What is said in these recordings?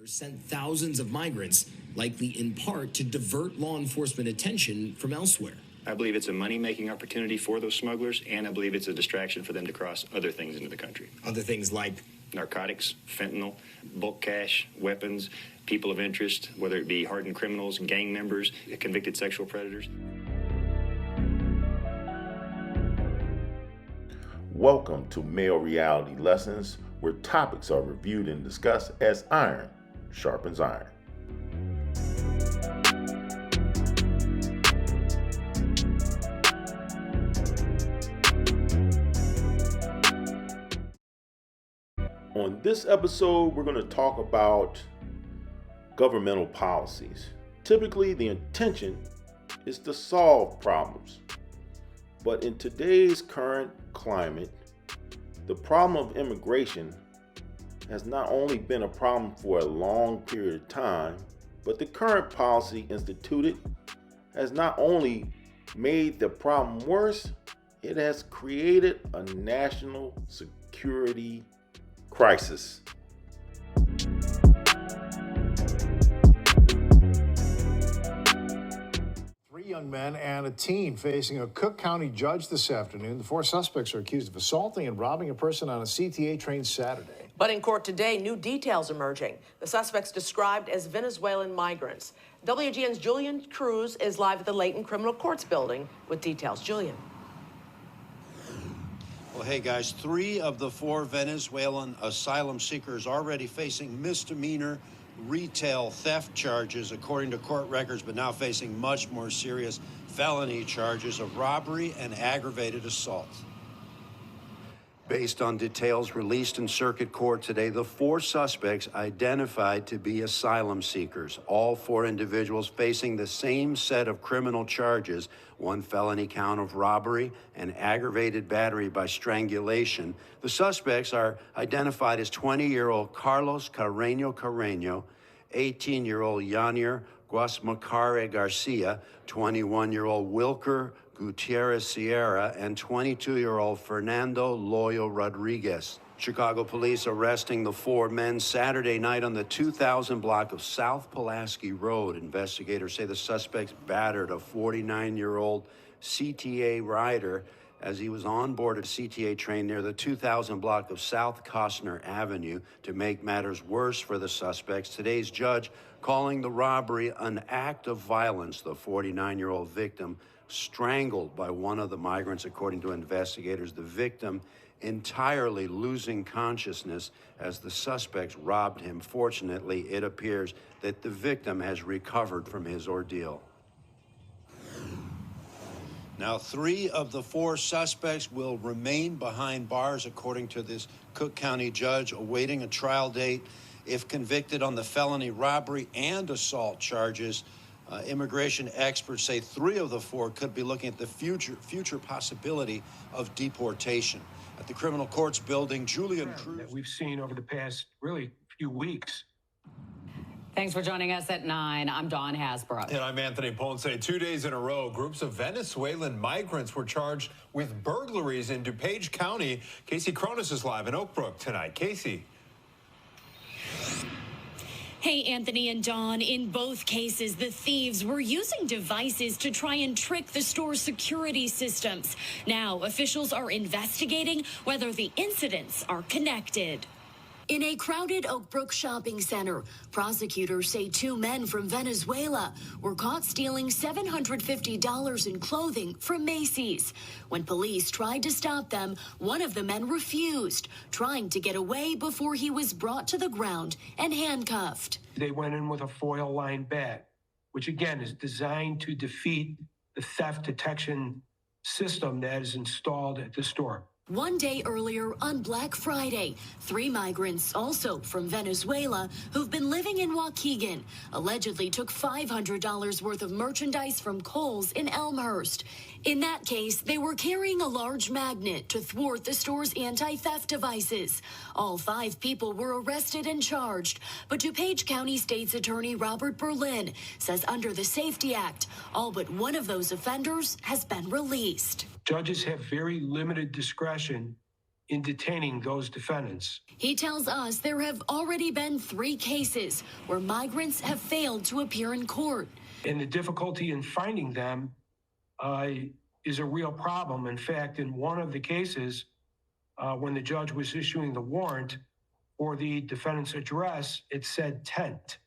Sent thousands of migrants, likely in part to divert law enforcement attention from elsewhere. I believe it's a money-making opportunity for those smugglers, and I believe it's a distraction for them to cross other things into the country. Other things like narcotics, fentanyl, bulk cash, weapons, people of interest, whether it be hardened criminals, gang members, convicted sexual predators. Welcome to Male Reality Lessons, where topics are reviewed and discussed as iron sharpens iron. On this episode, we're going to talk about governmental policies. Typically, the intention is to solve problems. But in today's current climate, the problem of immigration has not only been a problem for a long period of time, but the current policy instituted has not only made the problem worse, it has created a national security crisis. Three young men and a teen facing a Cook County judge this afternoon. The four suspects are accused of assaulting and robbing a person on a CTA train Saturday. But in court today, new details emerging. The suspects described as Venezuelan migrants. WGN's Julian Cruz is live at the Layton Criminal Courts building with details. Julian. Well, hey, guys, 3 of the 4 Venezuelan asylum seekers already facing misdemeanor retail theft charges, according to court records, but now facing much more serious felony charges of robbery and aggravated assault. Based on details released in circuit court today, the 4 suspects identified to be asylum seekers. All 4 individuals facing the same set of criminal charges, 1 felony count of robbery and aggravated battery by strangulation. The suspects are identified as 20-year-old Carlos Carreño, 18-year-old Yanir Guasmacare Garcia, 21-year-old Wilker Gutierrez Sierra, and 22-year-old Fernando Loyo Rodriguez. Chicago police arresting the 4 men Saturday night on the 2000 block of South Pulaski Road. Investigators say the suspects battered a 49-year-old CTA rider as he was on board a CTA train near the 2000 block of South Costner Avenue. To make matters worse for the suspects, today's judge calling the robbery an act of violence. The 49-year-old victim strangled by one of the migrants, according to investigators. The victim entirely losing consciousness as the suspects robbed him. Fortunately, it appears that the victim has recovered from his ordeal. Now, 3 of the 4 suspects will remain behind bars, according to this Cook County judge, awaiting a trial date. If convicted on the felony robbery and assault charges, immigration experts say 3 of the 4 could be looking at the future possibility of deportation. At the criminal courts building, Julian Cruz. That we've seen over the past, really, few weeks. Thanks for joining us at 9. I'm Dawn Hasbrook. And I'm Anthony Ponce. 2 days in a row, groups of Venezuelan migrants were charged with burglaries in DuPage County. Casey Cronus is live in Oak Brook tonight. Casey. Hey, Anthony and Dawn. In both cases, the thieves were using devices to try and trick the store's security systems. Now, officials are investigating whether the incidents are connected. In a crowded Oak Brook shopping center, prosecutors say 2 men from Venezuela were caught stealing $750 in clothing from Macy's. When police tried to stop them, one of the men refused, trying to get away before he was brought to the ground and handcuffed. They went in with a foil-lined bag, which again is designed to defeat the theft detection system that is installed at the store. One day earlier, on Black Friday, 3 migrants, also from Venezuela, who've been living in Waukegan, allegedly took $500 worth of merchandise from Kohl's in Elmhurst. In that case, they were carrying a large magnet to thwart the store's anti-theft devices. All 5 people were arrested and charged, but DuPage County State's Attorney Robert Berlin says under the Safety Act, all but one of those offenders has been released. Judges have very limited discretion in detaining those defendants. He tells us there have already been 3 cases where migrants have failed to appear in court. And the difficulty in finding them is a real problem. In fact, in one of the cases, when the judge was issuing the warrant for the defendant's address, it said tent.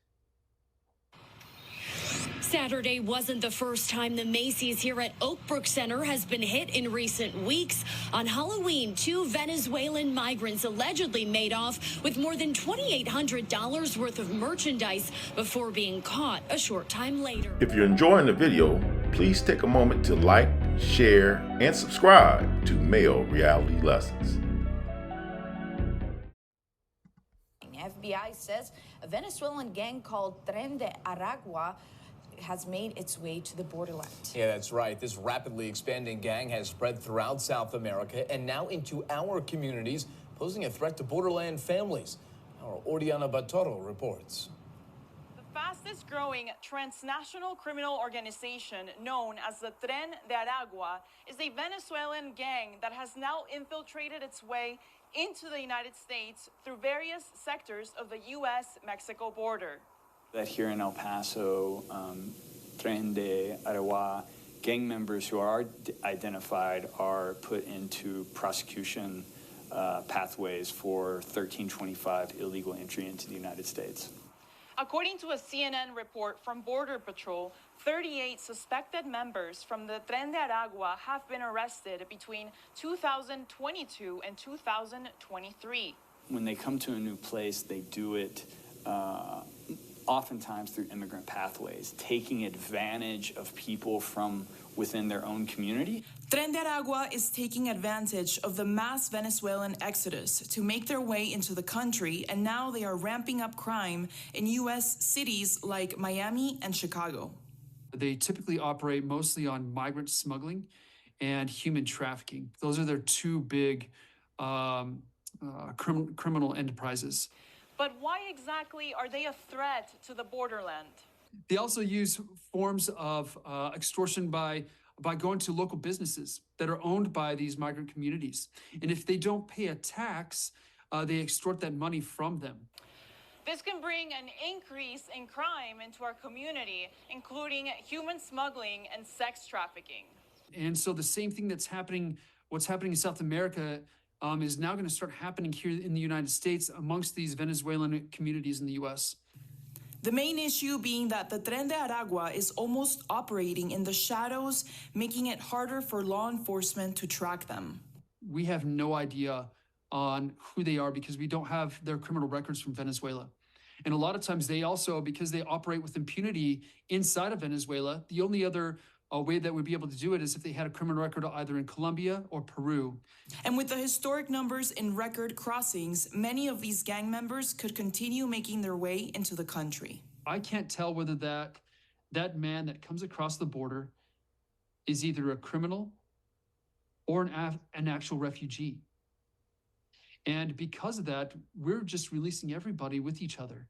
Saturday wasn't the first time the Macy's here at Oak Brook Center has been hit in recent weeks. On Halloween, 2 Venezuelan migrants allegedly made off with more than $2,800 worth of merchandise before being caught a short time later. If you're enjoying the video, please take a moment to like, share, and subscribe to Mayo Reality Lessons. FBI says a Venezuelan gang called Tren de Aragua has made its way to the borderland. Yeah, that's right. This rapidly expanding gang has spread throughout South America and now into our communities, posing a threat to borderland families. Our Oriana Batoro reports. The fastest growing transnational criminal organization known as the Tren de Aragua is a Venezuelan gang that has now infiltrated its way into the United States through various sectors of the U.S.-Mexico border. That here in El Paso, Tren de Aragua gang members who are identified are put into prosecution pathways for 1325 illegal entry into the United States. According to a CNN report from Border Patrol, 38 suspected members from the Tren de Aragua have been arrested between 2022 and 2023. When they come to a new place, they do it oftentimes through immigrant pathways, taking advantage of people from within their own community. Tren de Aragua is taking advantage of the mass Venezuelan exodus to make their way into the country, and now they are ramping up crime in U.S. cities like Miami and Chicago. They typically operate mostly on migrant smuggling and human trafficking. Those are their 2 big criminal enterprises. But why exactly are they a threat to the borderland? They also use forms of extortion by going to local businesses that are owned by these migrant communities. And if they don't pay a tax, they extort that money from them. This can bring an increase in crime into our community, including human smuggling and sex trafficking. And so the same thing what's happening in South America is now going to start happening here in the United States amongst these Venezuelan communities in the U.S. The main issue being that the Tren de Aragua is almost operating in the shadows, making it harder for law enforcement to track them. We have no idea on who they are because we don't have their criminal records from Venezuela. And a lot of times they also, because they operate with impunity inside of Venezuela, the only other way that would be able to do it is if they had a criminal record either in Colombia or Peru. And with the historic numbers in record crossings, many of these gang members could continue making their way into the country. I can't tell whether that man that comes across the border is either a criminal or an actual refugee. And because of that, we're just releasing everybody with each other.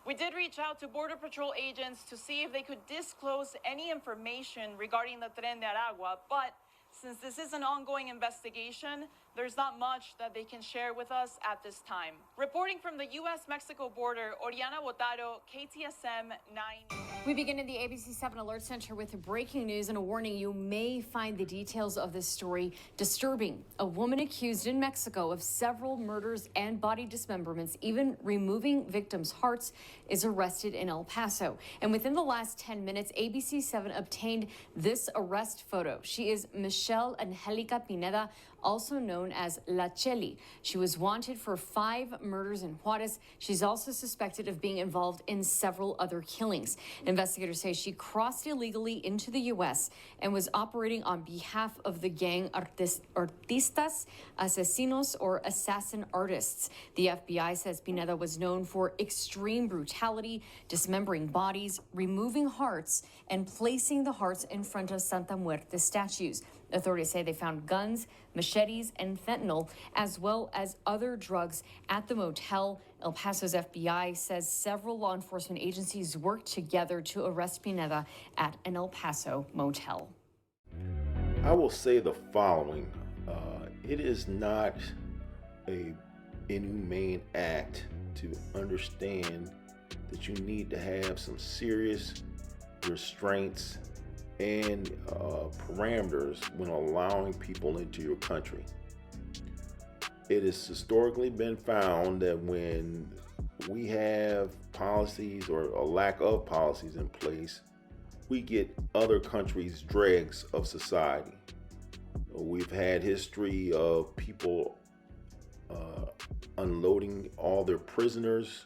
We did reach out to Border Patrol agents to see if they could disclose any information regarding the Tren de Aragua, but since this is an ongoing investigation, there's not much that they can share with us at this time. Reporting from the U.S.-Mexico border, Oriana Botaro, KTSM 9. We begin in the ABC 7 Alert Center with breaking news and a warning. You may find the details of this story disturbing. A woman accused in Mexico of several murders and body dismemberments, even removing victims' hearts, is arrested in El Paso. And within the last 10 minutes, ABC 7 obtained this arrest photo. She is Michelle Angelica Pineda, also known as La Cheli. She was wanted for 5 murders in Juarez. She's also suspected of being involved in several other killings. Investigators say she crossed illegally into the U.S. and was operating on behalf of the gang Artistas Asesinos, or assassin artists. The FBI says Pineda was known for extreme brutality, dismembering bodies, removing hearts, and placing the hearts in front of Santa Muerte statues. Authorities say they found guns, machetes, and fentanyl, as well as other drugs at the motel. El Paso's FBI says several law enforcement agencies worked together to arrest Pineda at an El Paso motel. I will say the following. It is not a inhumane act to understand that you need to have some serious restraints and parameters when allowing people into your country. It has historically been found that when we have policies or a lack of policies in place, we get other countries' dregs of society. We've had history of people unloading all their prisoners.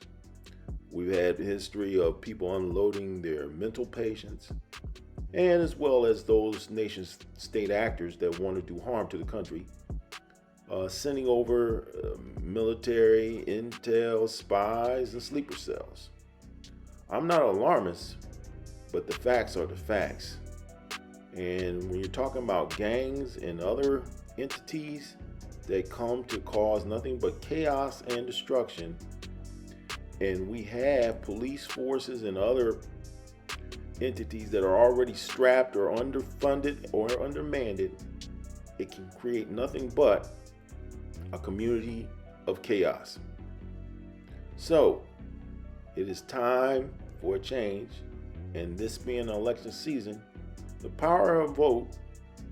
We've had history of people unloading their mental patients, and as well as those nation state actors that want to do harm to the country, sending over military, intel, spies, and sleeper cells. I'm not alarmist, but the facts are the facts. And when you're talking about gangs and other entities that come to cause nothing but chaos and destruction, and we have police forces and other entities that are already strapped or underfunded or undermanned, it can create nothing but a community of chaos. So it is time for a change, and this being an election season, the power of vote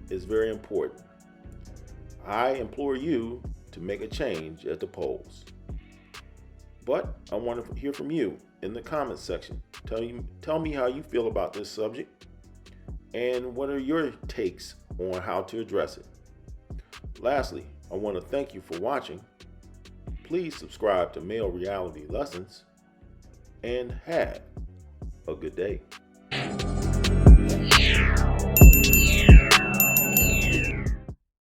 is very important. I implore you to make a change at the polls. But I want to hear from you in the comments section. Tell me how you feel about this subject and what are your takes on how to address it. Lastly, I want to thank you for watching. Please subscribe to Male Reality Lessons and have a good day.